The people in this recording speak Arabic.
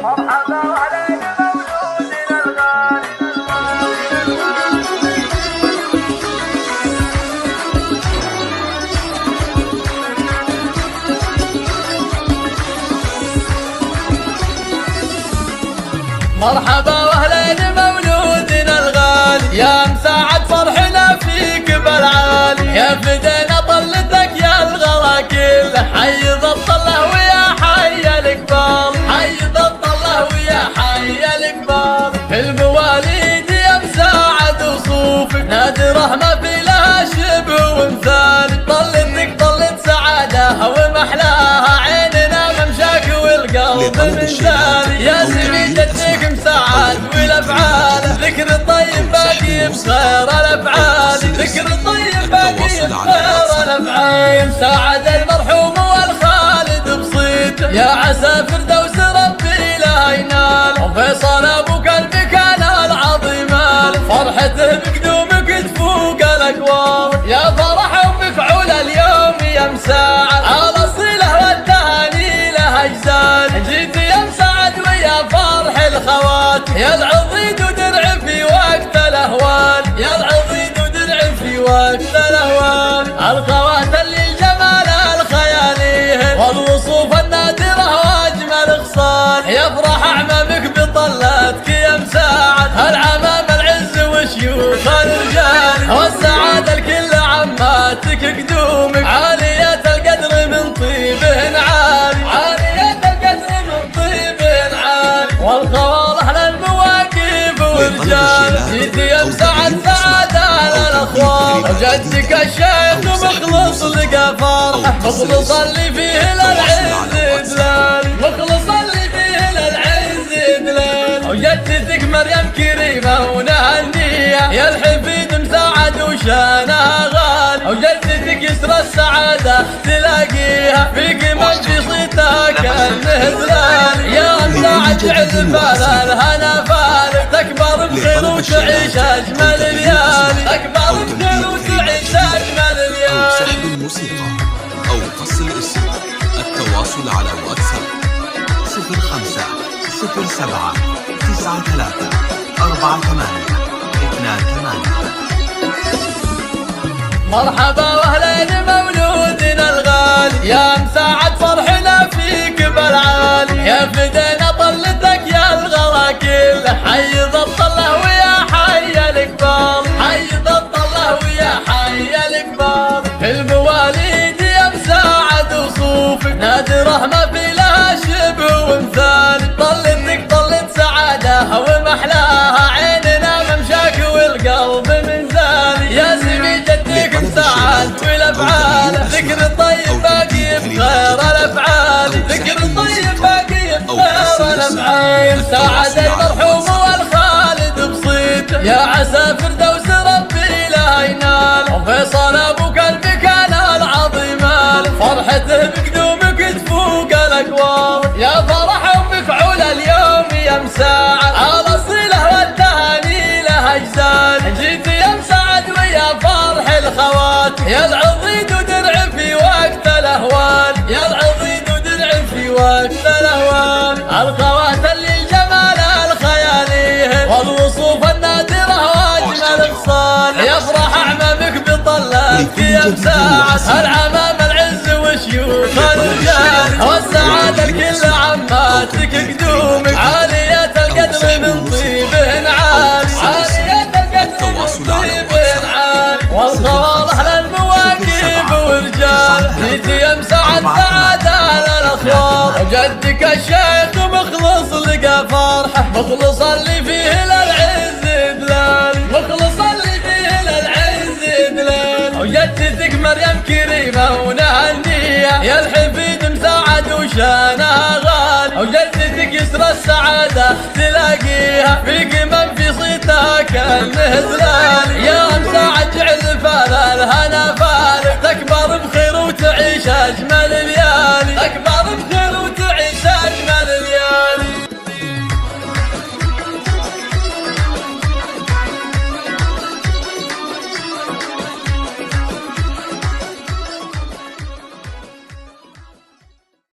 مرحبا وأهلا بمولودنا الغالي. مرحبا واهلا بمولودنا الغالي، يا مساعد فرحنا فيك بالعالي، يا فدينا طلتك يا الغلا كله، حي ضبط الله ويا حي الكبار، حي ضبط الله ويا حي الكبار. في المواليد يا مساعد وصوفك نادي رحمه في لها شبه ومثال، طلتك طلت سعاده ومحلاها، عيننا ممشاك والقلب منزالي، يا سيدي جدك مساعد والافعال، ذكر الطيب باقي بخير الافعال، ذكر الطيب باقي بخير الافعال. مساعد المرحوم والخالد بصيته، يا عسى فردوس ربي لا ينال، وفيصل ابوك المكان العظيم، فرحته بقدومك تفوق الاكوان، يا فرح ومفعول اليوم يا مساعد، على الصله والتهاني له اجزال، جيت يا مساعد ويا فرح الخوات، يا العضيد ودرع في وقت الاهوال، يا العضيد ودرع في وقت الاهوال. الخوات اللي الجمال الخيالي والوصوف النادره واجمل خصال، يفرح اعمامك بطلتك يا مساعد، العمام العز وشيوخ الرجال، والسعاده الكل عماتك قدومك، عاليه القدر من طيبهن عالي، عاليه القدر من طيبهن عالي. والخوال اهل المواقف والرجال، جيت يا مساعد سعاده للاخوان، وجدك الشيخ مخلص لقى فرحه، مخلص اللي فيه للعز دلال، مخلص اللي فيه للعز دلال. وجدتك مريم كريمه ونهنيه، يا الحفيد مساعد وشانها غالي، وجدتك يسرى السعاده تلاقيها، فيك من في صيتك النهدلال، يا مساعد جعل بال الهنا فالك، تكبر بخير وتعيش اجمل ليالي، تكبر بخير وتعيش اجمل ليالي. سحب الموسيقى أو قص الاسم. التواصل على واتساب 05 07 93 48 28. مرحبا واهلا بمولودنا الغالي، يا مساعد فرحنا فيك بالعالي، يا فدينا طلتك يا الغلا كله، حي ضبط الله ويا حي الكبار، حي ضبط الله ويا حي الكبار. في المواليد يا مساعد وصوفك نادي رحمه في لها شبه ومثال، طلتك طلت سعاده ومحلاها، عيننا ممشاك والقلب منزالي، يا سيدي جدك مساعد والافعال، ذكر الطيب باقي بخير الافعال، ذكر الطيب باقي بخير الافعال. مساعد المرحوم والخالد بصيته، يا عسى فردوس ربي لا ينال، وفيصل ابوك المكان العظيم، فرحته بقدومك تفوق الاكوان، يا فرح ومفعول اليوم يا مساعد، على الصله والتهاني له اجزال، جيت يا مساعد ويا فرح الخوات، يا العضيد ودرع في وقت الاهوال، يا العضيد ودرع في وقت الاهوال. الخوات اللي الجمال الخيالي والوصوف النادره واجمل خصال، يفرح اعمامك بطلتك يا مساعد، العمام العز وشيوخ الرجال، والسعاده الكل عماتك قدومك، عاليه القدر من طيبهن عالي، عاليه القدر من طيبهن عالي. والخوال اهل المواقف والرجال، جيت يا مساعد سعاده للاخوان، وجدك الشيخ مخلص لقى فرحه، مخلص اللي فيه للعز دلال، مخلص اللي فيه للعز دلال. وجدتك مريم كريمه ونهنيه، يا الحفيد مساعد وشانها غالي، وجدتك يسرى السعاده تلاقيها، فيك من في صيتك النهدلال، يا مساعد جعل بال الهنا فالك، تكبر بخير وتعيش اجمل